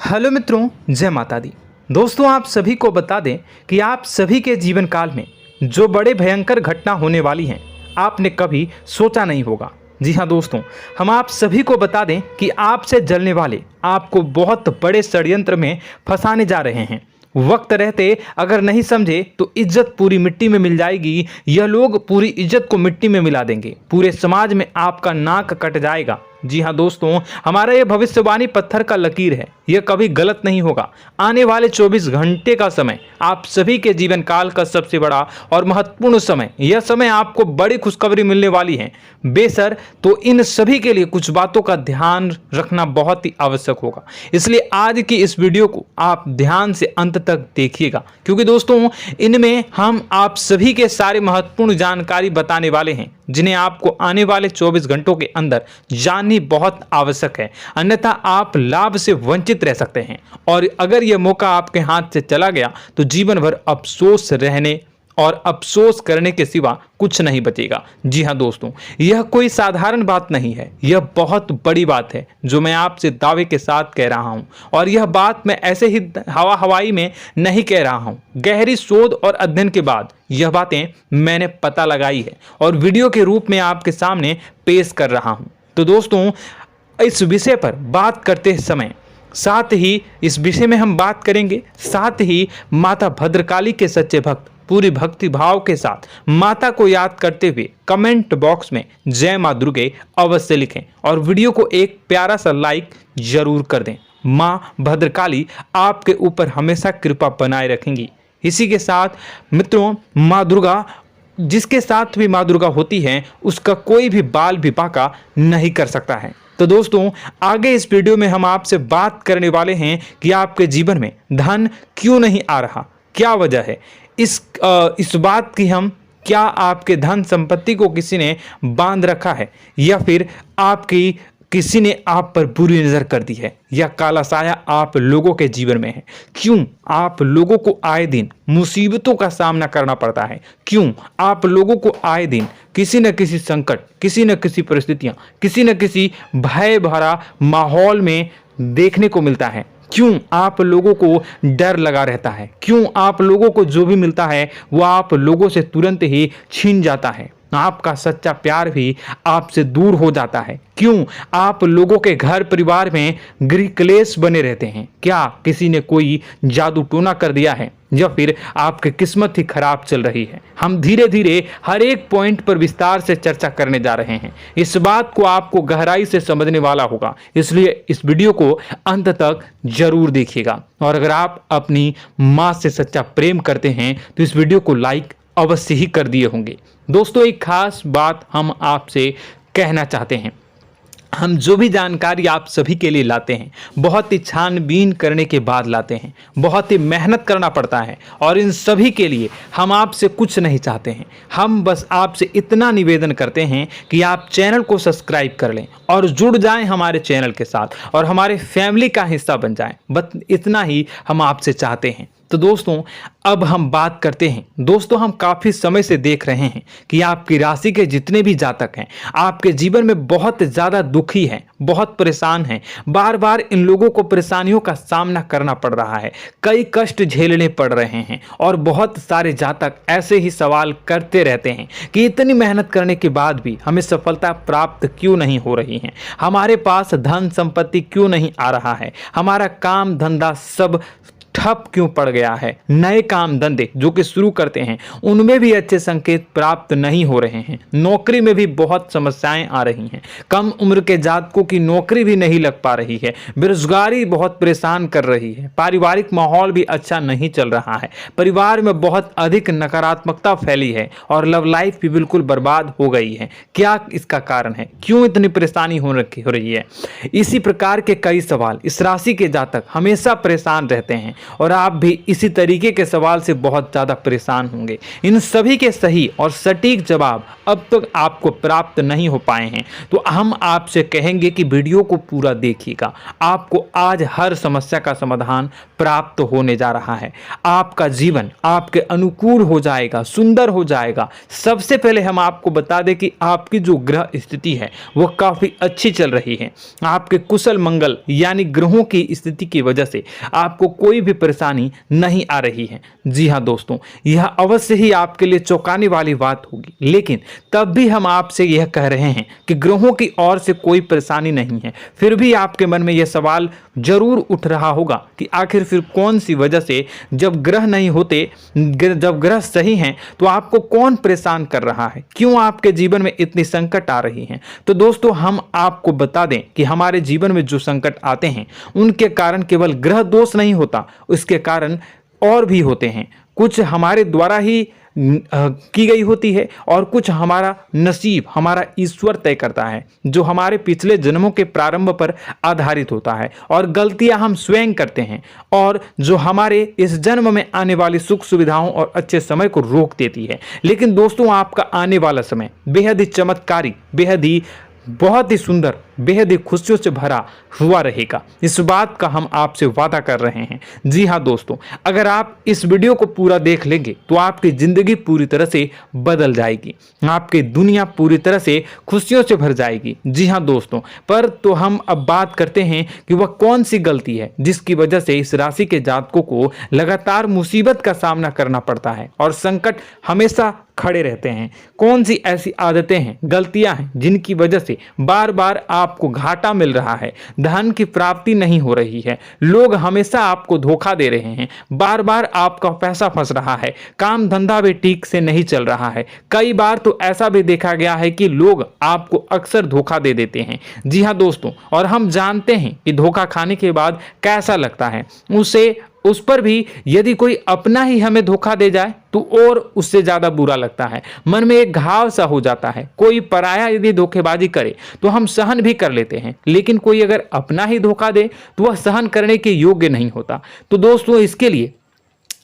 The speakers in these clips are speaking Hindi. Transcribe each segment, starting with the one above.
हेलो मित्रों, जय माता दी। दोस्तों, आप सभी को बता दें कि आप सभी के जीवन काल में जो बड़े भयंकर घटना होने वाली हैं, आपने कभी सोचा नहीं होगा। जी हाँ दोस्तों, हम आप सभी को बता दें कि आपसे जलने वाले आपको बहुत बड़े षड्यंत्र में फंसाने जा रहे हैं। वक्त रहते अगर नहीं समझे तो इज्जत पूरी मिट्टी में मिल जाएगी। यह लोग पूरी इज्जत को मिट्टी में मिला देंगे। पूरे समाज में आपका नाक कट जाएगा। जी हाँ दोस्तों, हमारा यह भविष्यवाणी पत्थर का लकीर है, यह कभी गलत नहीं होगा। आने वाले 24 घंटे का समय आप सभी के जीवन काल का सबसे बड़ा और महत्वपूर्ण समय। यह समय आपको बड़ी खुशखबरी मिलने वाली है बेसर, तो इन सभी के लिए कुछ बातों का ध्यान रखना बहुत ही आवश्यक होगा। इसलिए आज की इस वीडियो को आप ध्यान से अंत तक देखिएगा, क्योंकि दोस्तों इनमें हम आप सभी के सारे महत्वपूर्ण जानकारी बताने वाले हैं, जिन्हें आपको आने वाले 24 घंटों के अंदर जाननी बहुत आवश्यक है। अन्यथा आप लाभ से वंचित रह सकते हैं, और अगर यह मौका आपके हाथ से चला गया तो जीवन भर अफसोस रहने और अफसोस करने के सिवा कुछ नहीं बचेगा। जी हाँ दोस्तों, यह कोई साधारण बात नहीं है, यह बहुत बड़ी बात है जो मैं आपसे दावे के साथ कह रहा हूं। और यह बात मैं ऐसे ही हवाई में नहीं कह रहा हूं। गहरी शोध और अध्ययन के बाद यह बातें मैंने पता लगाई है और वीडियो के रूप में आपके सामने पेश कर रहा हूं। तो दोस्तों, इस विषय पर बात करते समय साथ ही इस विषय में हम बात करेंगे, साथ ही माता भद्रकाली के सच्चे भक्त पूरी भक्ति भाव के साथ माता को याद करते हुए कमेंट बॉक्स में जय मां दुर्गे अवश्य लिखें और वीडियो को एक प्यारा सा लाइक जरूर कर दें। मां भद्रकाली आपके ऊपर हमेशा कृपा बनाए रखेंगी। इसी के साथ मित्रों, मां दुर्गा, जिसके साथ भी मां दुर्गा होती है, उसका कोई भी बाल भी बांका नहीं कर सकता है। तो दोस्तों, आगे इस वीडियो में हम आपसे बात करने वाले हैं कि आपके जीवन में धन क्यों नहीं आ रहा, क्या वजह है इस बात की। हम क्या आपके धन संपत्ति को किसी ने बांध रखा है, या फिर आपकी किसी ने आप पर बुरी नजर कर दी है, या काला साया आप लोगों के जीवन में है। क्यों आप लोगों को आए दिन मुसीबतों का सामना करना पड़ता है, क्यों आप लोगों को आए दिन किसी न किसी संकट, किसी न किसी परिस्थितियां, किसी न किसी भय भरा माहौल में देखने को मिलता है, क्यों आप लोगों को डर लगा रहता है, क्यों आप लोगों को जो भी मिलता है वो आप लोगों से तुरंत ही छीन जाता है, आपका सच्चा प्यार भी आपसे दूर हो जाता है, क्यों आप लोगों के घर परिवार में गृह क्लेश बने रहते हैं। क्या किसी ने कोई जादू टोना कर दिया है, या फिर आपकी किस्मत ही खराब चल रही है। हम धीरे धीरे हर एक पॉइंट पर विस्तार से चर्चा करने जा रहे हैं। इस बात को आपको गहराई से समझने वाला होगा, इसलिए इस वीडियो को अंत तक जरूर देखिएगा। और अगर आप अपनी माँ से सच्चा प्रेम करते हैं तो इस वीडियो को लाइक अवश्य ही कर दिए होंगे। दोस्तों, एक खास बात हम आपसे कहना चाहते हैं। हम जो भी जानकारी आप सभी के लिए लाते हैं, बहुत ही छानबीन करने के बाद लाते हैं, बहुत ही मेहनत करना पड़ता है, और इन सभी के लिए हम आपसे कुछ नहीं चाहते हैं। हम बस आपसे इतना निवेदन करते हैं कि आप चैनल को सब्सक्राइब कर लें और जुड़ जाएं हमारे चैनल के साथ और हमारे फैमिली का हिस्सा बन जाएं। बस इतना ही हम आपसे चाहते हैं। तो दोस्तों, अब हम बात करते हैं। दोस्तों, हम काफ़ी समय से देख रहे हैं कि आपकी राशि के जितने भी जातक हैं, आपके जीवन में बहुत ज़्यादा दुखी हैं, बहुत परेशान हैं। बार बार इन लोगों को परेशानियों का सामना करना पड़ रहा है, कई कष्ट झेलने पड़ रहे हैं, और बहुत सारे जातक ऐसे ही सवाल करते रहते हैं कि इतनी मेहनत करने के बाद भी हमें सफलता प्राप्त क्यों नहीं हो रही है, हमारे पास धन संपत्ति क्यों नहीं आ रहा है, हमारा काम धंधा सब ठप क्यों पड़ गया है, नए काम धंधे जो कि शुरू करते हैं उनमें भी अच्छे संकेत प्राप्त नहीं हो रहे हैं, नौकरी में भी बहुत समस्याएं आ रही हैं, कम उम्र के जातकों की नौकरी भी नहीं लग पा रही है, बेरोजगारी बहुत परेशान कर रही है, पारिवारिक माहौल भी अच्छा नहीं चल रहा है, परिवार में बहुत अधिक नकारात्मकता फैली है, और लव लाइफ भी बिल्कुल बर्बाद हो गई है। क्या इसका कारण है, क्यों इतनी परेशानी हो रही है? इसी प्रकार के कई सवाल इस राशि के जातक हमेशा परेशान रहते हैं, और आप भी इसी तरीके के सवाल से बहुत ज़्यादा परेशान होंगे। इन सभी के सही और सटीक जवाब अब तक आपको प्राप्त नहीं हो पाए हैं, तो हम आपसे कहेंगे कि वीडियो को पूरा देखिएगा। आपको आज हर समस्या का समाधान प्राप्त होने जा रहा है। आपका जीवन आपके अनुकूल हो जाएगा, सुंदर हो जाएगा। सबसे पहले हम आपको बता दें कि आपकी जो ग्रह स्थिति है वो काफ़ी अच्छी चल रही है। आपके कुशल मंगल यानी ग्रहों की स्थिति की वजह से आपको कोई भी परेशानी नहीं आ रही है। जी हाँ दोस्तों, यह अवश्य ही आपके लिए चौंकाने वाली बात होगी, लेकिन तब भी हम आपसे यह कह रहे हैं कि ग्रहों की ओर से कोई परेशानी नहीं है। फिर भी आपके मन में यह सवाल जरूर उठ रहा होगा कि आखिर फिर कौन सी वजह से, जब ग्रह नहीं होते, जब ग्रह सही हैं, तो आपको कौन परेशान कर रहा है, क्यों आपके जीवन में इतनी संकट आ रही हैं। तो दोस्तों, हम आपको बता दें कि हमारे जीवन में जो संकट आते हैं उनके कारण केवल ग्रह दोष नहीं होता, उसके कारण और भी होते हैं। कुछ हमारे द्वारा ही की गई होती है और कुछ हमारा नसीब, हमारा ईश्वर तय करता है, जो हमारे पिछले जन्मों के प्रारंभ पर आधारित होता है, और गलतियां हम स्वयं करते हैं, और जो हमारे इस जन्म में आने वाली सुख सुविधाओं और अच्छे समय को रोक देती है। लेकिन दोस्तों, आपका आने वाला समय बेहद ही चमत्कारी, बेहद ही बहुत ही सुंदर, बेहद ही खुशियों से भरा हुआ रहेगा। इस बात का हम आपसे वादा कर रहे हैं। जी हाँ दोस्तों, अगर आप इस वीडियो को पूरा देख लेंगे तो आपकी ज़िंदगी पूरी तरह से बदल जाएगी, आपकी दुनिया पूरी तरह से खुशियों से भर जाएगी। जी हाँ दोस्तों, पर तो हम अब बात करते हैं कि वह कौन सी गलती है जिसकी वजह से इस राशि के जातकों को लगातार मुसीबत का सामना करना पड़ता है और संकट हमेशा खड़े रहते हैं। कौन सी ऐसी आदतें हैं, गलतियां हैं जिनकी वजह से बार बार आपको घाटा मिल रहा है, धन की प्राप्ति नहीं हो रही है, लोग हमेशा आपको धोखा दे रहे हैं, बार बार आपका पैसा फंस रहा है, काम धंधा भी ठीक से नहीं चल रहा है। कई बार तो ऐसा भी देखा गया है कि लोग आपको अक्सर धोखा दे देते हैं। जी हाँ दोस्तों, और हम जानते हैं कि धोखा खाने के बाद कैसा लगता है। उस पर भी यदि कोई अपना ही हमें धोखा दे जाए तो और उससे ज़्यादा बुरा लगता है, मन में एक घाव सा हो जाता है। कोई पराया यदि धोखेबाजी करे तो हम सहन भी कर लेते हैं, लेकिन कोई अगर अपना ही धोखा दे तो वह सहन करने के योग्य नहीं होता। तो दोस्तों, इसके लिए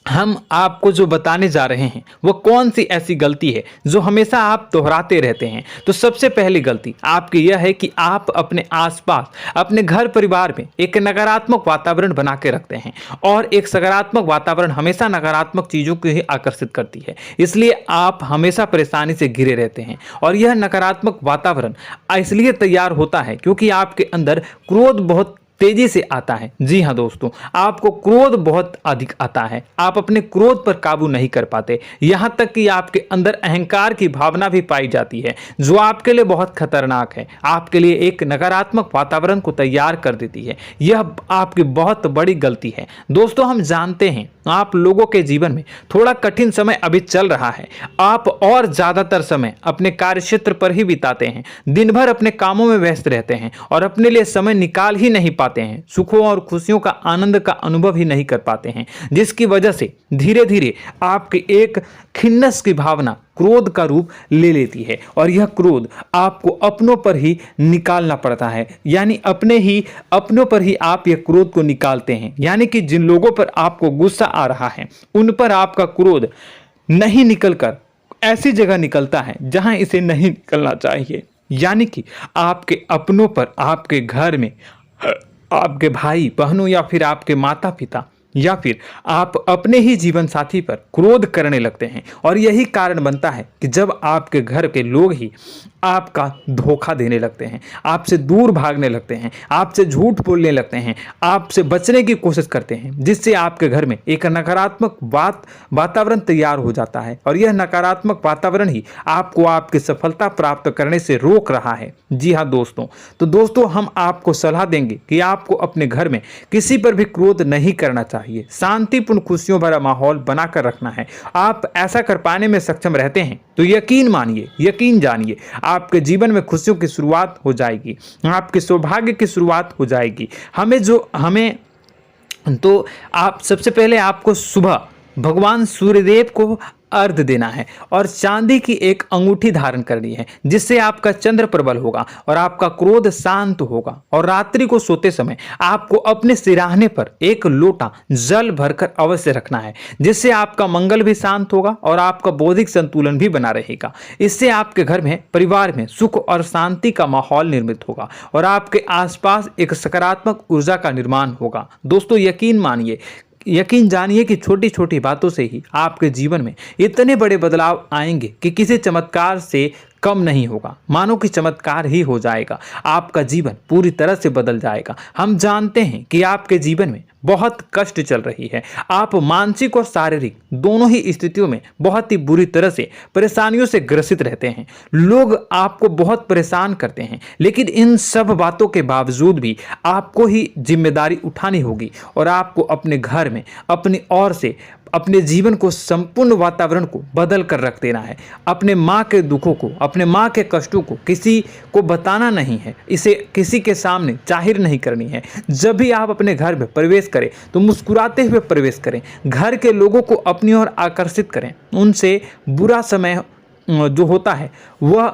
हम आपको जो बताने जा रहे हैं वो कौन सी ऐसी गलती है जो हमेशा आप दोहराते रहते हैं। तो सबसे पहली गलती आपकी यह है कि आप अपने आसपास, अपने घर परिवार में एक नकारात्मक वातावरण बना के रखते हैं, और एक सकारात्मक वातावरण हमेशा नकारात्मक चीज़ों को ही आकर्षित करती है। इसलिए आप हमेशा परेशानी से घिरे रहते हैं, और यह नकारात्मक वातावरण इसलिए तैयार होता है क्योंकि आपके अंदर क्रोध बहुत तेजी से आता है। जी हाँ दोस्तों, आपको क्रोध बहुत अधिक आता है, आप अपने क्रोध पर काबू नहीं कर पाते, यहाँ तक कि आपके अंदर अहंकार की भावना भी पाई जाती है, जो आपके लिए बहुत खतरनाक है, आपके लिए एक नकारात्मक वातावरण को तैयार कर देती है। यह आपकी बहुत बड़ी गलती है। दोस्तों, हम जानते हैं आप लोगों के जीवन में थोड़ा कठिन समय अभी चल रहा है। आप और ज़्यादातर समय अपने कार्यक्षेत्र पर ही बिताते हैं, दिन भर अपने कामों में व्यस्त रहते हैं और अपने लिए समय निकाल ही नहीं पाते हैं, सुखों और खुशियों का आनंद का अनुभव ही नहीं कर पाते हैं, जिसकी वजह से धीरे धीरे आपकी एक खिन्नस की भावना क्रोध का रूप ले लेती है, और यह क्रोध आपको अपनों पर ही निकालना पड़ता है। यानी अपनों पर ही आप यह क्रोध को निकालते हैं। यानी कि जिन लोगों पर आपको गुस्सा आ रहा है उन पर आपका क्रोध नहीं निकलकर ऐसी जगह निकलता है जहां इसे नहीं निकलना चाहिए। यानी कि आपके अपनों पर, आपके घर में आपके भाई बहनों या फिर आपके माता पिता या फिर आप अपने ही जीवन साथी पर क्रोध करने लगते हैं, और यही कारण बनता है कि जब आपके घर के लोग ही आपका धोखा देने लगते हैं, आपसे दूर भागने लगते हैं, आपसे झूठ बोलने लगते हैं, आपसे बचने की कोशिश करते हैं, जिससे आपके घर में एक नकारात्मक वातावरण तैयार हो जाता है, और यह नकारात्मक वातावरण ही आपको आपकी सफलता प्राप्त करने से रोक रहा है। जी हाँ दोस्तों, तो दोस्तों, हम आपको सलाह देंगे कि आपको अपने घर में किसी पर भी क्रोध नहीं करना चाहिए, शांतिपूर्ण खुशियों भरा माहौल बनाकर रखना है। आप ऐसा कर पाने में सक्षम रहते हैं तो यकीन मानिए, यकीन जानिए, आपके जीवन में खुशियों की शुरुआत हो जाएगी, आपके सौभाग्य की शुरुआत हो जाएगी। आप सबसे पहले आपको सुबह भगवान सूर्यदेव को अर्घ देना है और चांदी की एक अंगूठी धारण करनी है, जिससे आपका चंद्र प्रबल होगा और आपका क्रोध शांत होगा। और रात्रि को सोते समय आपको अपने सिरहाने पर एक लोटा जल भरकर अवश्य रखना है, जिससे आपका मंगल भी शांत होगा और आपका बौद्धिक संतुलन भी बना रहेगा। इससे आपके घर में, परिवार में सुख और शांति का माहौल निर्मित होगा और आपके आसपास एक सकारात्मक ऊर्जा का निर्माण होगा। दोस्तों यकीन जानिए कि छोटी छोटी बातों से ही आपके जीवन में इतने बड़े बदलाव आएंगे कि किसी चमत्कार से कम नहीं होगा। मानो कि चमत्कार ही हो जाएगा, आपका जीवन पूरी तरह से बदल जाएगा। हम जानते हैं कि आपके जीवन में बहुत कष्ट चल रही है, आप मानसिक और शारीरिक दोनों ही स्थितियों में बहुत ही बुरी तरह से परेशानियों से ग्रसित रहते हैं। लोग आपको बहुत परेशान करते हैं, लेकिन इन सब बातों के बावजूद भी आपको ही जिम्मेदारी उठानी होगी और आपको अपने घर में अपनी ओर से अपने जीवन को, संपूर्ण वातावरण को बदल कर रख देना है। अपने माँ के दुखों को, अपने माँ के कष्टों को किसी को बताना नहीं है, इसे किसी के सामने जाहिर नहीं करनी है। जब भी आप अपने घर में प्रवेश करें तो मुस्कुराते हुए प्रवेश करें, घर के लोगों को अपनी ओर आकर्षित करें। उनसे बुरा समय जो होता है वह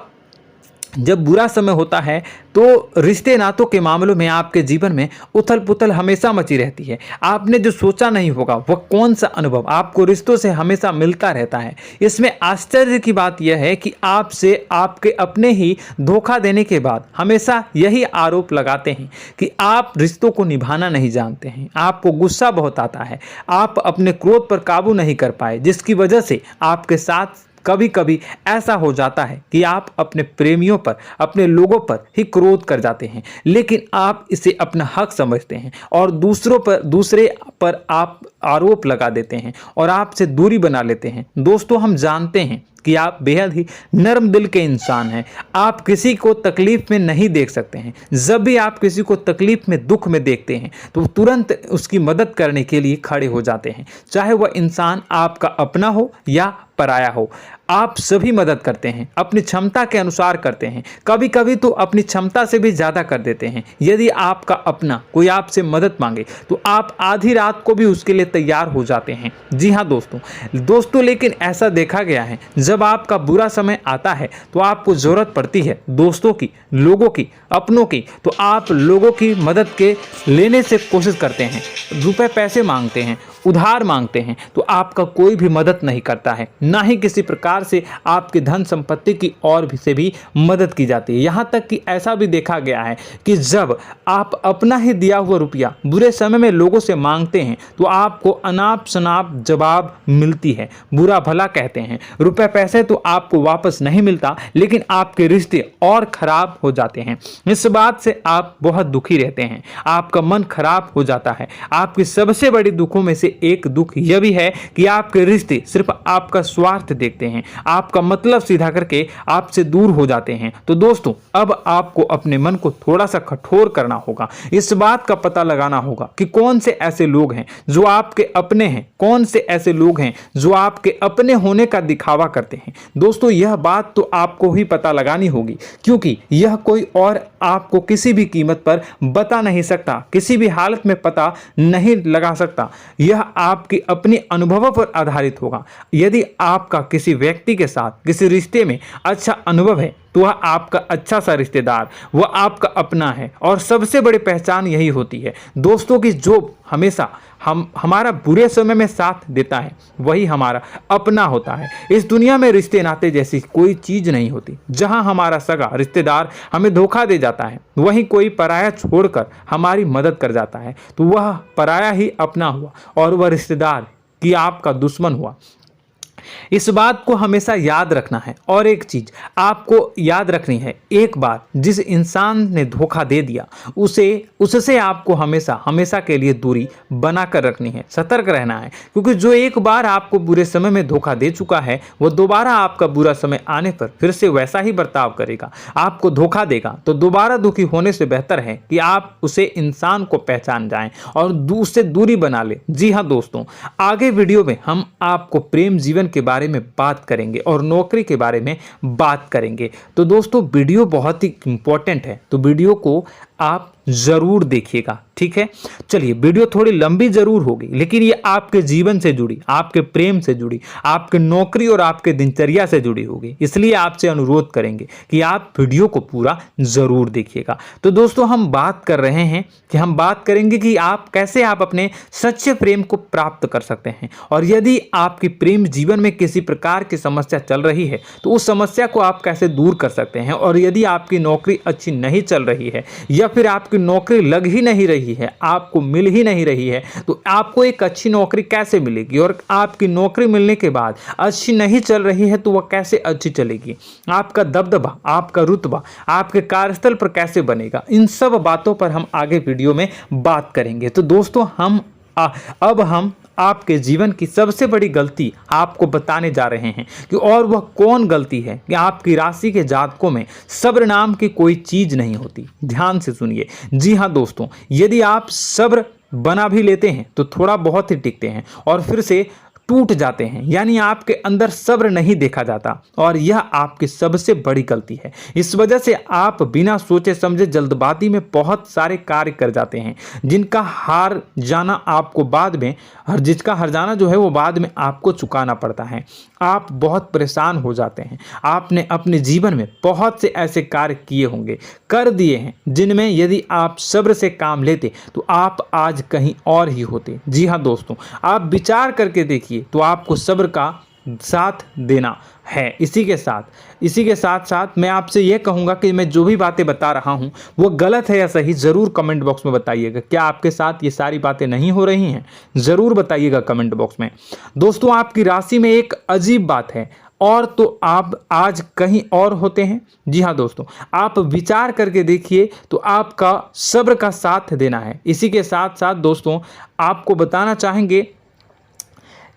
जब बुरा समय होता है तो रिश्ते नातों के मामलों में आपके जीवन में उथल पुथल हमेशा मची रहती है। आपने जो सोचा नहीं होगा वह कौन सा अनुभव आपको रिश्तों से हमेशा मिलता रहता है। इसमें आश्चर्य की बात यह है कि आपसे आपके अपने ही धोखा देने के बाद हमेशा यही आरोप लगाते हैं कि आप रिश्तों को निभाना नहीं जानते हैं, आपको गुस्सा बहुत आता है, आप अपने क्रोध पर काबू नहीं कर पाए, जिसकी वजह से आपके साथ कभी कभी ऐसा हो जाता है कि आप अपने प्रेमियों पर, अपने लोगों पर ही क्रोध कर जाते हैं, लेकिन आप इसे अपना हक समझते हैं और दूसरे पर आप आरोप लगा देते हैं और आपसे दूरी बना लेते हैं। दोस्तों हम जानते हैं कि आप बेहद ही नर्म दिल के इंसान हैं। आप किसी को तकलीफ में नहीं देख सकते हैं। जब भी आप किसी को तकलीफ में, दुख में देखते हैं तो तुरंत उसकी मदद करने के लिए खड़े हो जाते हैं, चाहे वह इंसान आपका अपना हो या पराया हो। आप सभी मदद करते हैं, अपनी क्षमता के अनुसार करते हैं, कभी कभी तो अपनी क्षमता से भी ज़्यादा कर देते हैं। यदि आपका अपना कोई आपसे मदद मांगे तो आप आधी रात को भी उसके लिए तैयार हो जाते हैं। जी हाँ दोस्तों, लेकिन ऐसा देखा गया है जब आपका बुरा समय आता है तो आपको ज़रूरत पड़ती है दोस्तों की, लोगों की, अपनों की, तो आप लोगों की मदद के लेने से कोशिश करते हैं, रुपए पैसे मांगते हैं, उधार मांगते हैं, तो आपका कोई भी मदद नहीं करता है, ना ही किसी प्रकार से आपकी धन संपत्ति की और भी से भी मदद की जाती है। यहाँ तक कि ऐसा भी देखा गया है कि जब आप अपना ही दिया हुआ रुपया बुरे समय में लोगों से मांगते हैं तो आपको अनाप शनाप जवाब मिलती है, बुरा भला कहते हैं। रुपए पैसे तो आपको वापस नहीं मिलता, लेकिन आपके रिश्ते और खराब हो जाते हैं। इस बात से आप बहुत दुखी रहते हैं, आपका मन खराब हो जाता है। आपकी सबसे बड़ी दुखों में से एक दुख यह भी है कि आपके रिश्ते सिर्फ आपका स्वार्थ देखते हैं, आपका मतलब सीधा करके आपसे दूर हो जाते हैं। तो दोस्तों अब आपको अपने मन को थोड़ा सा कठोर करना होगा, इस बात का पता लगाना होगा कि कौन से ऐसे लोग हैं जो आपके अपने हैं, कौन से ऐसे लोग हैं जो आपके अपने होने का दिखावा करते हैं। दोस्तों यह बात तो आपको ही पता लगानी होगी, क्योंकि यह कोई और आपको किसी भी कीमत पर बता नहीं सकता, किसी भी हालत में पता नहीं लगा सकता। यह आपकी अपने अनुभवों पर आधारित होगा। यदि आपका किसी व्यक्ति के साथ किसी रिश्ते में अच्छा अनुभव है तो वह आपका अच्छा सा रिश्तेदार, वह आपका अपना है। और सबसे बड़ी पहचान यही होती है दोस्तों की जो हमेशा हमारा बुरे समय में साथ देता है वही हमारा अपना होता है। इस दुनिया में रिश्ते नाते जैसी कोई चीज़ नहीं होती। जहां हमारा सगा रिश्तेदार हमें धोखा दे जाता है, वहीं कोई पराया छोड़कर हमारी मदद कर जाता है तो वह पराया ही अपना हुआ और वह रिश्तेदार कि आपका दुश्मन हुआ। इस बात को हमेशा याद रखना है। और एक चीज आपको याद रखनी है, एक बार जिस इंसान ने धोखा दे दिया उससे आपको हमेशा के लिए दूरी बनाकर रखनी है, सतर्क रहना है। क्योंकि जो एक बार आपको बुरे समय में धोखा दे चुका है वो दोबारा आपका बुरा समय आने पर फिर से वैसा ही बर्ताव करेगा, आपको धोखा देगा। तो दोबारा दुखी होने से बेहतर है कि आप उसे इंसान को पहचान जाएं और उससे दूरी बना ले। जी हाँ दोस्तों, आगे वीडियो में हम आपको प्रेम जीवन के बारे में बात करेंगे और नौकरी के बारे में बात करेंगे। तो दोस्तों वीडियो बहुत ही इंपॉर्टेंट है, तो वीडियो को आप ज़रूर देखिएगा, ठीक है। चलिए, वीडियो थोड़ी लंबी ज़रूर होगी, लेकिन ये आपके जीवन से जुड़ी, आपके प्रेम से जुड़ी, आपके नौकरी और आपके दिनचर्या से जुड़ी होगी, इसलिए आपसे अनुरोध करेंगे कि आप वीडियो को पूरा ज़रूर देखिएगा। तो दोस्तों, हम बात कर रहे हैं कि हम बात करेंगे कि आप कैसे आप अपने सच्चे प्रेम को प्राप्त कर सकते हैं, और यदि आपकी प्रेम जीवन में किसी प्रकार की समस्या चल रही है तो उस समस्या को आप कैसे दूर कर सकते हैं, और यदि आपकी नौकरी अच्छी नहीं चल रही है या फिर आपकी नौकरी लग ही नहीं रही है, आपको मिल ही नहीं रही है, तो आपको एक अच्छी नौकरी कैसे मिलेगी, और आपकी नौकरी मिलने के बाद अच्छी नहीं चल रही है तो वह कैसे अच्छी चलेगी, आपका दबदबा, आपका रुतबा आपके कार्यस्थल पर कैसे बनेगा, इन सब बातों पर हम आगे वीडियो में बात करेंगे। तो दोस्तों, अब हम आपके जीवन की सबसे बड़ी गलती आपको बताने जा रहे हैं कि और वह कौन गलती है कि आपकी राशि के जातकों में सब्र नाम की कोई चीज नहीं होती। ध्यान से सुनिए। जी हाँ दोस्तों, यदि आप सब्र बना भी लेते हैं तो थोड़ा बहुत ही टिकते हैं और फिर से टूट जाते हैं, यानी आपके अंदर सब्र नहीं देखा जाता, और यह आपकी सबसे बड़ी गलती है। इस वजह से आप बिना सोचे समझे जल्दबाजी में बहुत सारे कार्य कर जाते हैं, जिसका हार जाना जो है वो बाद में आपको चुकाना पड़ता है। आप बहुत परेशान हो जाते हैं। आपने अपने जीवन में बहुत से ऐसे कार्य किए होंगे, कर दिए हैं, जिनमें यदि आप सब्र से काम लेते तो आप आज कहीं और ही होते। जी हाँ दोस्तों, आप विचार करके देखिए तो आपको सब्र का साथ देना है। इसी के साथ साथ मैं आपसे यह कहूँगा कि मैं जो भी बातें बता रहा हूँ वो गलत है या सही, ज़रूर कमेंट बॉक्स में बताइएगा। क्या आपके साथ ये सारी बातें नहीं हो रही हैं? ज़रूर बताइएगा कमेंट बॉक्स में। दोस्तों, आपकी राशि में एक अजीब बात है, और तो आप आज कहीं और होते हैं। जी हाँ दोस्तों, आप विचार करके देखिए तो आपका सब्र का साथ देना है। इसी के साथ साथ दोस्तों, आपको बताना चाहेंगे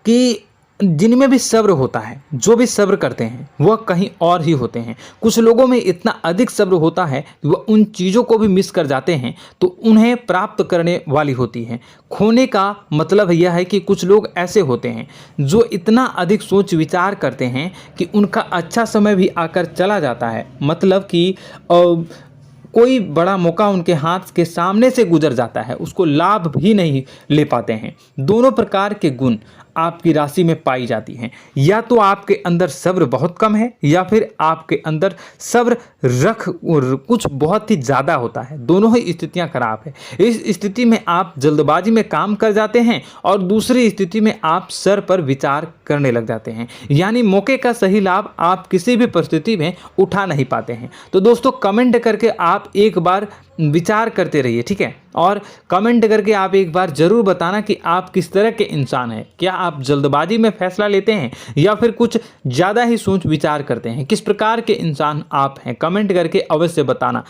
कि जिनमें भी सब्र होता है, जो भी सब्र करते हैं, वह कहीं और ही होते हैं। कुछ लोगों में इतना अधिक सब्र होता है कि वह उन चीज़ों को भी मिस कर जाते हैं तो उन्हें प्राप्त करने वाली होती हैं। खोने का मतलब यह है कि कुछ लोग ऐसे होते हैं जो इतना अधिक सोच विचार करते हैं कि उनका अच्छा समय भी आकर चला जाता है, मतलब कि कोई बड़ा मौका उनके हाथ के सामने से गुजर जाता है, उसको लाभ भी नहीं ले पाते हैं। दोनों प्रकार के गुण आपकी राशि में पाई जाती हैं। या तो आपके अंदर सब्र बहुत कम है, या फिर आपके अंदर सब्र कुछ बहुत ही ज़्यादा होता है। दोनों ही स्थितियां खराब है। इस स्थिति में आप जल्दबाजी में काम कर जाते हैं, और दूसरी स्थिति में आप सर पर विचार करने लग जाते हैं, यानी मौके का सही लाभ आप किसी भी परिस्थिति में उठा नहीं पाते हैं। तो दोस्तों, कमेंट करके आप एक बार विचार करते रहिए, ठीक है, और कमेंट करके आप एक बार ज़रूर बताना कि आप किस तरह के इंसान हैं। क्या आप जल्दबाजी में फैसला लेते हैं या फिर कुछ ज़्यादा ही सोच विचार करते हैं? किस प्रकार के इंसान आप हैं, कमेंट करके अवश्य बताना।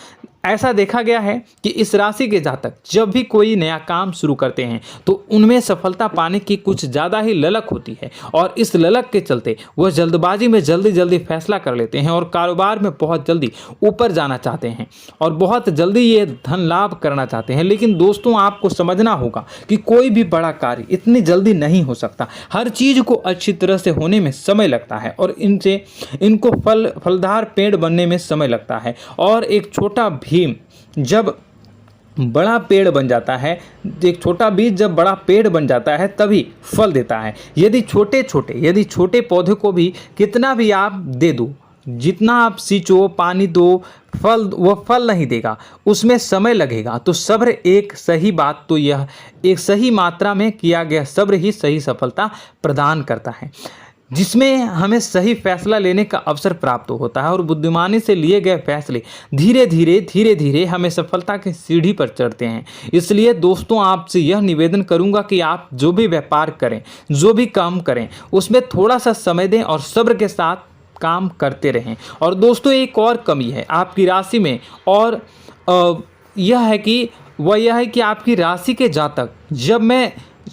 ऐसा देखा गया है कि इस राशि के जातक जब भी कोई नया काम शुरू करते हैं तो उनमें सफलता पाने की कुछ ज़्यादा ही ललक होती है, और इस ललक के चलते वह जल्दबाजी में जल्दी फैसला कर लेते हैं और कारोबार में बहुत जल्दी ऊपर जाना चाहते हैं और बहुत जल्दी ये धन लाभ करना चाहते हैं। लेकिन दोस्तों, आपको समझना होगा कि कोई भी बड़ा कार्य इतनी जल्दी नहीं हो सकता। हर चीज़ को अच्छी तरह से होने में समय लगता है, और इनको फलदार पेड़ बनने में समय लगता है। और एक छोटा भीम जब बड़ा पेड़ बन जाता है, एक छोटा बीज जब बड़ा पेड़ बन जाता है तभी फल देता है। यदि छोटे पौधे को भी कितना भी आप दे दो, जितना आप सींचो, पानी दो, वह फल नहीं देगा, उसमें समय लगेगा। तो सब्र एक सही बात, तो यह एक सही मात्रा में किया गया सब्र ही सही सफलता प्रदान करता है, जिसमें हमें सही फैसला लेने का अवसर प्राप्त होता है, और बुद्धिमानी से लिए गए फैसले धीरे धीरे हमें सफलता की सीढ़ी पर चढ़ते हैं। इसलिए दोस्तों, आपसे यह निवेदन करूंगा कि आप जो भी व्यापार करें, जो भी काम करें, उसमें थोड़ा सा समय दें और सब्र के साथ काम करते रहें। और दोस्तों, एक और कमी है आपकी राशि में, और यह है कि आपकी राशि के जातक जब में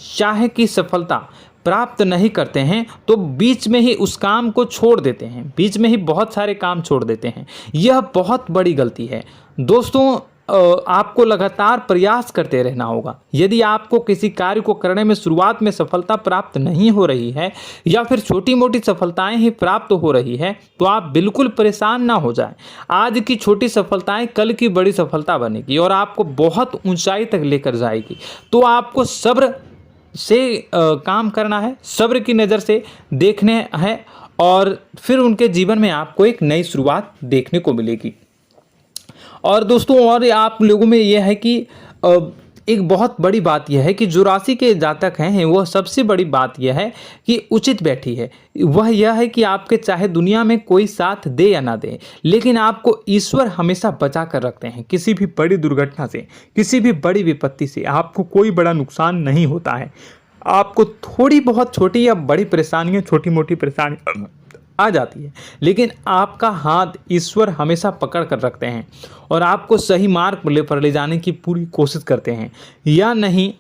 चाहे की सफलता प्राप्त नहीं करते हैं तो बीच में ही उस काम को छोड़ देते हैं, बीच में ही बहुत सारे काम छोड़ देते हैं। यह बहुत बड़ी गलती है दोस्तों। आपको लगातार प्रयास करते रहना होगा। यदि आपको किसी कार्य को करने में शुरुआत में सफलता प्राप्त नहीं हो रही है या फिर छोटी मोटी सफलताएं ही प्राप्त हो रही है तो आप बिल्कुल परेशान ना हो जाएं। आज की छोटी सफलताएं कल की बड़ी सफलता बनेगी और आपको बहुत ऊंचाई तक लेकर जाएगी। तो आपको सब्र से काम करना है, सब्र की नज़र से देखने हैं और फिर उनके जीवन में आपको एक नई शुरुआत देखने को मिलेगी। और दोस्तों और आप लोगों में यह है कि एक बहुत बड़ी बात यह है कि जो राशि के जातक हैं वह सबसे बड़ी बात यह है कि उचित बैठी है। वह यह है कि आपके चाहे दुनिया में कोई साथ दे या ना दे, लेकिन आपको ईश्वर हमेशा बचा कर रखते हैं। किसी भी बड़ी दुर्घटना से, किसी भी बड़ी विपत्ति से आपको कोई बड़ा नुकसान नहीं होता है। आपको थोड़ी बहुत छोटी या बड़ी परेशानियां, छोटी मोटी परेशानी आ जाती है, लेकिन आपका हाथ ईश्वर हमेशा पकड़ कर रखते हैं और आपको सही मार्ग पर ले जाने की पूरी कोशिश करते हैं। या नहीं,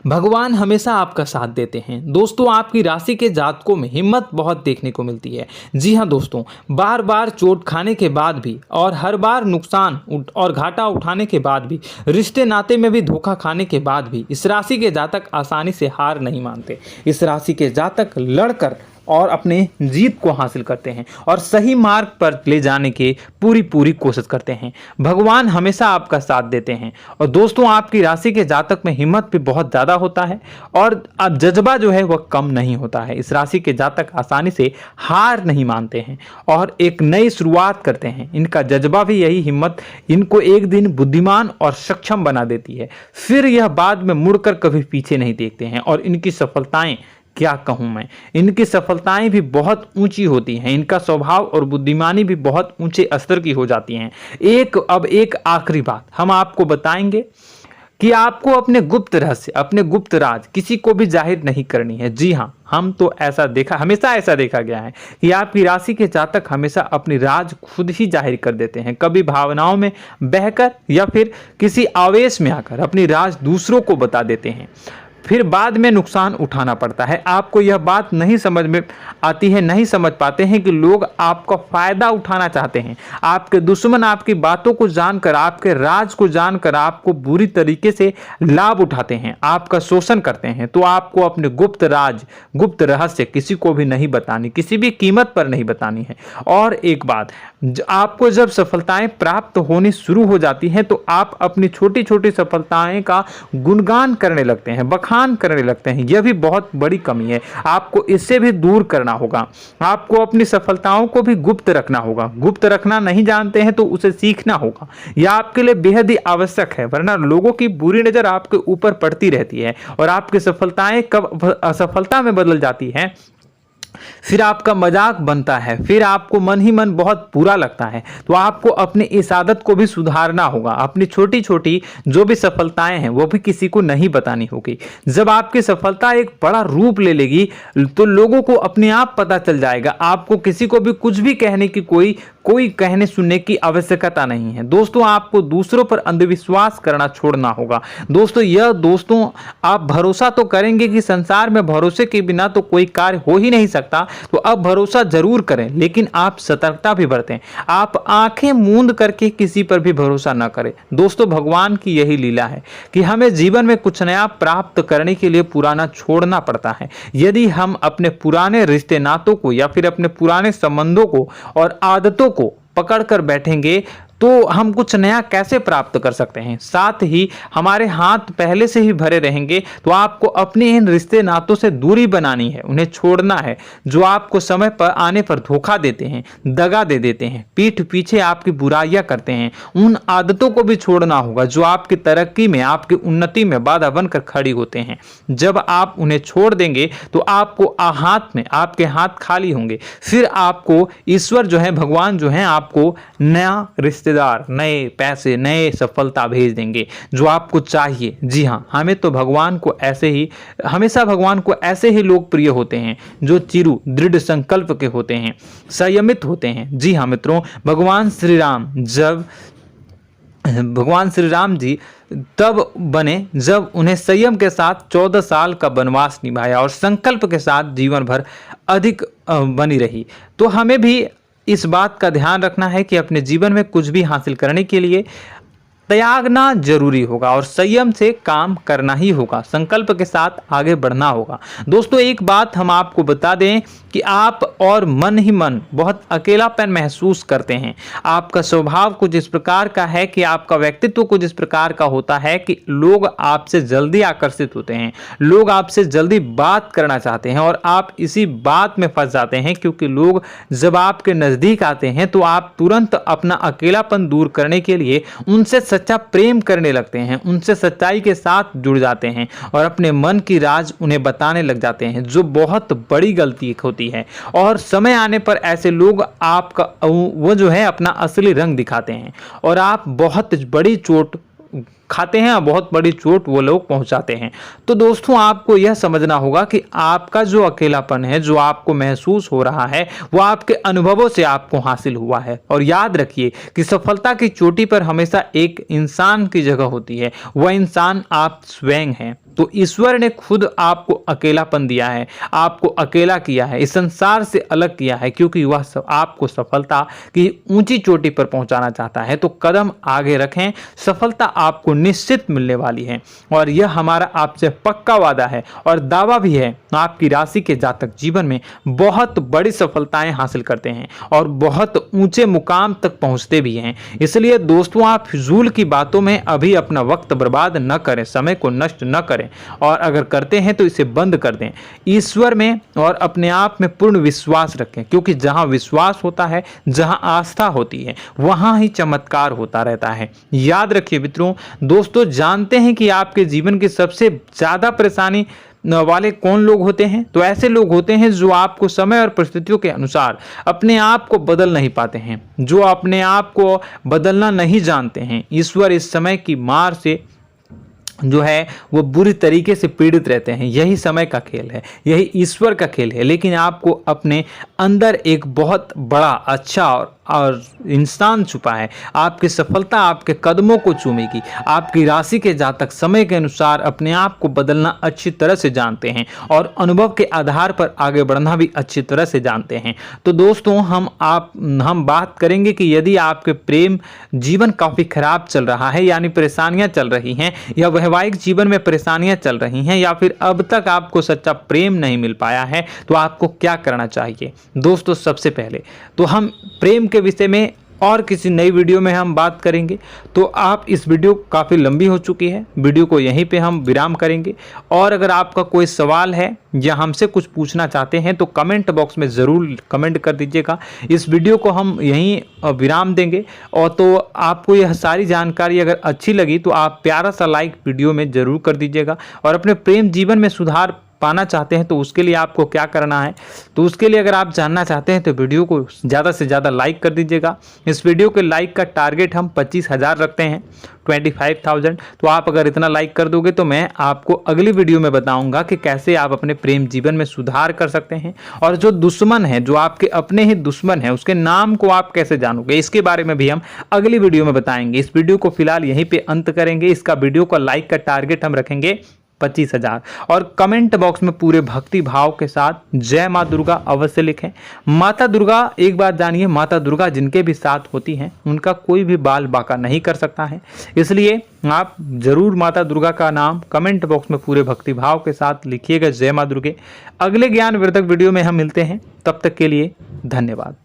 भगवान हमेशा आपका साथ देते हैं। दोस्तों आपकी राशि के जातकों में हिम्मत बहुत देखने को मिलती है। जी हाँ दोस्तों, बार बार चोट खाने के बाद भी और हर बार नुकसान और घाटा उठाने के बाद भी, रिश्ते नाते में भी धोखा खाने के बाद भी इस राशि के जातक आसानी से हार नहीं मानते। इस राशि के जातक लड़कर और अपने जीत को हासिल करते हैं और सही मार्ग पर ले जाने की पूरी कोशिश करते हैं। भगवान हमेशा आपका साथ देते हैं। और दोस्तों आपकी राशि के जातक में हिम्मत भी बहुत ज़्यादा होता है और अब जज्बा जो है वह कम नहीं होता है। इस राशि के जातक आसानी से हार नहीं मानते हैं और एक नई शुरुआत करते हैं। इनका जज्बा भी यही हिम्मत इनको एक दिन बुद्धिमान और सक्षम बना देती है। फिर यह बाद में मुड़कर कभी पीछे नहीं देखते हैं और इनकी सफलताएं, क्या कहूँ मैं, इनकी सफलताएं भी बहुत ऊंची होती हैं। इनका स्वभाव और बुद्धिमानी भी बहुत ऊंचे स्तर की हो जाती हैं। अब एक आखिरी बात हम आपको बताएंगे कि आपको अपने गुप्त रहस्य, अपने गुप्त राज किसी को भी जाहिर नहीं करनी है। जी हाँ, हम तो हमेशा ऐसा देखा गया है कि आपकी राशि के जातक हमेशा अपनी राज खुद ही जाहिर कर देते हैं। कभी भावनाओं में बहकर या फिर किसी आवेश में आकर अपनी राज दूसरों को बता देते हैं, फिर बाद में नुकसान उठाना पड़ता है। आपको यह बात नहीं समझ में आती है, नहीं समझ पाते हैं कि लोग आपका फायदा उठाना चाहते हैं। आपके दुश्मन आपकी बातों को जानकर, आपके राज को जानकर आपको बुरी तरीके से लाभ उठाते हैं, आपका शोषण करते हैं। तो आपको अपने गुप्त राज, गुप्त रहस्य किसी को भी नहीं बतानी, किसी भी कीमत पर नहीं बतानी है। और एक बात, आपको जब सफलताएं प्राप्त होनी शुरू हो जाती हैं तो आप अपनी छोटी छोटी सफलताएं का गुणगान करने लगते हैं, बखान करने लगते हैं। यह भी बहुत बड़ी कमी है, आपको इससे भी दूर करना होगा। आपको अपनी सफलताओं को भी गुप्त रखना होगा। गुप्त रखना नहीं जानते हैं तो उसे सीखना होगा। यह आपके लिए बेहद ही आवश्यक है, वरना लोगों की बुरी नजर आपके ऊपर पड़ती रहती है और आपकी सफलताएं कब असफलता में बदल जाती है, फिर आपका मजाक बनता है, फिर आपको मन ही मन बहुत बुरा लगता है। तो आपको अपनी इस आदत को भी सुधारना होगा। अपनी छोटी छोटी जो भी सफलताएं हैं वो भी किसी को नहीं बतानी होगी। जब आपकी सफलता एक बड़ा रूप ले लेगी तो लोगों को अपने आप पता चल जाएगा। आपको किसी को भी कुछ भी कहने की कोई कहने सुनने की आवश्यकता नहीं है। दोस्तों आपको दूसरों पर अंधविश्वास करना छोड़ना होगा। दोस्तों आप भरोसा तो करेंगे कि संसार में भरोसे के बिना तो कोई कार्य हो ही नहीं सकता, तो अब भरोसा जरूर करें, लेकिन आप सतर्कता भी बरतें। आप आंखें मूंद करके किसी पर भी भरोसा न करें। दोस्तों भगवान की यही लीला है कि हमें जीवन में कुछ नया प्राप्त करने के लिए पुराना छोड़ना पड़ता है। यदि हम अपने पुराने रिश्ते नातों को या फिर अपने पुराने संबंधों को और आदतों को पकड़ कर बैठेंगे तो हम कुछ नया कैसे प्राप्त कर सकते हैं। साथ ही हमारे हाथ पहले से ही भरे रहेंगे। तो आपको अपने इन रिश्ते नातों से दूरी बनानी है, उन्हें छोड़ना है जो आपको समय पर आने पर धोखा देते हैं, दगा दे देते हैं, पीठ पीछे आपकी बुराइयां करते हैं। उन आदतों को भी छोड़ना होगा जो आपकी तरक्की में, आपकी उन्नति में बाधा बनकर खड़ी होते हैं। जब आप उन्हें छोड़ देंगे तो आपको आपके हाथ खाली होंगे। फिर आपको ईश्वर जो है, भगवान जो है, आपको नया रिश्तेदार, नए पैसे, नए सफलता भेज देंगे जो आपको चाहिए। जी हाँ, हमेशा भगवान को ऐसे ही लोग प्रिय होते हैं जो चिरु दृढ़ संकल्प के होते हैं, संयमित होते हैं। जी हाँ मित्रों, भगवान श्री राम जी तब बने जब उन्हें संयम के साथ 14 साल का वनवास निभाया और संकल्प के साथ जीवन भर अधिक बनी रही। तो हमें भी इस बात का ध्यान रखना है कि अपने जीवन में कुछ भी हासिल करने के लिए त्यागना जरूरी होगा और संयम से काम करना ही होगा, संकल्प के साथ आगे बढ़ना होगा। दोस्तों एक बात हम आपको बता दें कि आप और मन ही मन बहुत अकेलापन महसूस करते हैं। आपका स्वभाव कुछ इस प्रकार का है कि आपका व्यक्तित्व कुछ इस प्रकार का होता है कि लोग आपसे जल्दी आकर्षित होते हैं, लोग आपसे जल्दी बात करना चाहते हैं और आप इसी बात में फंस जाते हैं, क्योंकि लोग जब आपके नजदीक आते हैं तो आप तुरंत अपना अकेलापन दूर करने के लिए उनसे सच्चा प्रेम करने लगते हैं, उनसे सच्चाई के साथ जुड़ जाते हैं और अपने मन की राज उन्हें बताने लग जाते हैं, जो बहुत बड़ी गलती होती है। और समय आने पर ऐसे लोग आपका वो जो है अपना असली रंग दिखाते हैं और आप बहुत बड़ी चोट खाते हैं और बहुत बड़ी चोट वो लोग पहुंचाते हैं। तो दोस्तों आपको यह समझना होगा कि आपका जो अकेलापन है, जो आपको महसूस हो रहा है, वो आपके अनुभवों से आपको हासिल हुआ है। और याद रखिए कि सफलता की चोटी पर हमेशा एक इंसान की जगह होती है, वह इंसान आप स्वयं हैं। तो ईश्वर ने खुद आपको अकेलापन दिया है, आपको अकेला किया है, इस संसार से अलग किया है, क्योंकि वह आपको सफलता की ऊंची चोटी पर पहुंचाना चाहता है। तो कदम आगे रखें, सफलता आपको निश्चित मिलने वाली है और यह हमारा आपसे पक्का वादा है और दावा भी है। आपकी राशि के जातक जीवन में बहुत बड़ी सफलताएं हासिल करते हैं और बहुत ऊंचे मुकाम तक पहुंचते भी हैं। इसलिए दोस्तों आप फिजूल की बातों में अभी अपना वक्त बर्बाद न करें, समय को नष्ट न करें और अगर करते हैं तो इसे बंद कर दें। ईश्वर में और अपने आप में पूर्ण विश्वास रखें, क्योंकि जहां विश्वास होता है, जहां आस्था होती है, वहां ही चमत्कार होता रहता है। याद रखिए मित्रों, दोस्तों जानते हैं कि आपके जीवन की सबसे ज्यादा परेशानी वाले कौन लोग होते हैं? तो ऐसे लोग होते हैं जो आपको समय और परिस्थितियों के अनुसार अपने आप को बदल नहीं पाते हैं, जो अपने आप को बदलना नहीं जानते हैं। ईश्वर इस समय की मार से जो है वो बुरी तरीके से पीड़ित रहते हैं। यही समय का खेल है, यही ईश्वर का खेल है। लेकिन आपको अपने अंदर एक बहुत बड़ा अच्छा और इंसान छुपा है। आपकी सफलता आपके कदमों को चूमेगी। आपकी राशि के जातक समय के अनुसार अपने आप को बदलना अच्छी तरह से जानते हैं और अनुभव के आधार पर आगे बढ़ना भी अच्छी तरह से जानते हैं। तो दोस्तों हम बात करेंगे कि यदि आपके प्रेम जीवन काफी खराब चल रहा है, यानी परेशानियां चल रही हैं, या वैवाहिक जीवन में परेशानियां चल रही हैं, या फिर अब तक आपको सच्चा प्रेम नहीं मिल पाया है, तो आपको क्या करना चाहिए? दोस्तों सबसे पहले तो हम प्रेम के विषय में और किसी नई वीडियो में हम बात करेंगे। तो आप इस वीडियो काफ़ी लंबी हो चुकी है, वीडियो को यहीं पे हम विराम करेंगे। और अगर आपका कोई सवाल है या हमसे कुछ पूछना चाहते हैं तो कमेंट बॉक्स में ज़रूर कमेंट कर दीजिएगा। इस वीडियो को हम यहीं विराम देंगे। और तो आपको यह सारी जानकारी अगर अच्छी लगी तो आप प्यारा सा लाइक वीडियो में ज़रूर कर दीजिएगा। और अपने प्रेम जीवन में सुधार पाना चाहते हैं तो उसके लिए आपको क्या करना है, तो उसके लिए अगर आप जानना चाहते हैं तो वीडियो को ज़्यादा से ज़्यादा लाइक कर दीजिएगा। इस वीडियो के लाइक का टारगेट हम 25,000 रखते हैं, 25,000। तो आप अगर इतना लाइक कर दोगे तो मैं आपको अगली वीडियो में बताऊंगा कि कैसे आप अपने प्रेम जीवन में सुधार कर सकते हैं। और जो दुश्मन है, जो आपके अपने ही दुश्मन है, उसके नाम को आप कैसे जानोगे, इसके बारे में भी हम अगली वीडियो में बताएंगे। इस वीडियो को फिलहाल यहीं पे अंत करेंगे। इसका वीडियो का लाइक का टारगेट हम रखेंगे 25,000। और कमेंट बॉक्स में पूरे भक्ति भाव के साथ जय माँ दुर्गा अवश्य लिखें। माता दुर्गा, एक बात जानिए, माता दुर्गा जिनके भी साथ होती हैं उनका कोई भी बाल बांका नहीं कर सकता है। इसलिए आप जरूर माता दुर्गा का नाम कमेंट बॉक्स में पूरे भक्ति भाव के साथ लिखिएगा, जय माँ दुर्गे। अगले ज्ञानवर्धक वीडियो में हम मिलते हैं, तब तक के लिए धन्यवाद।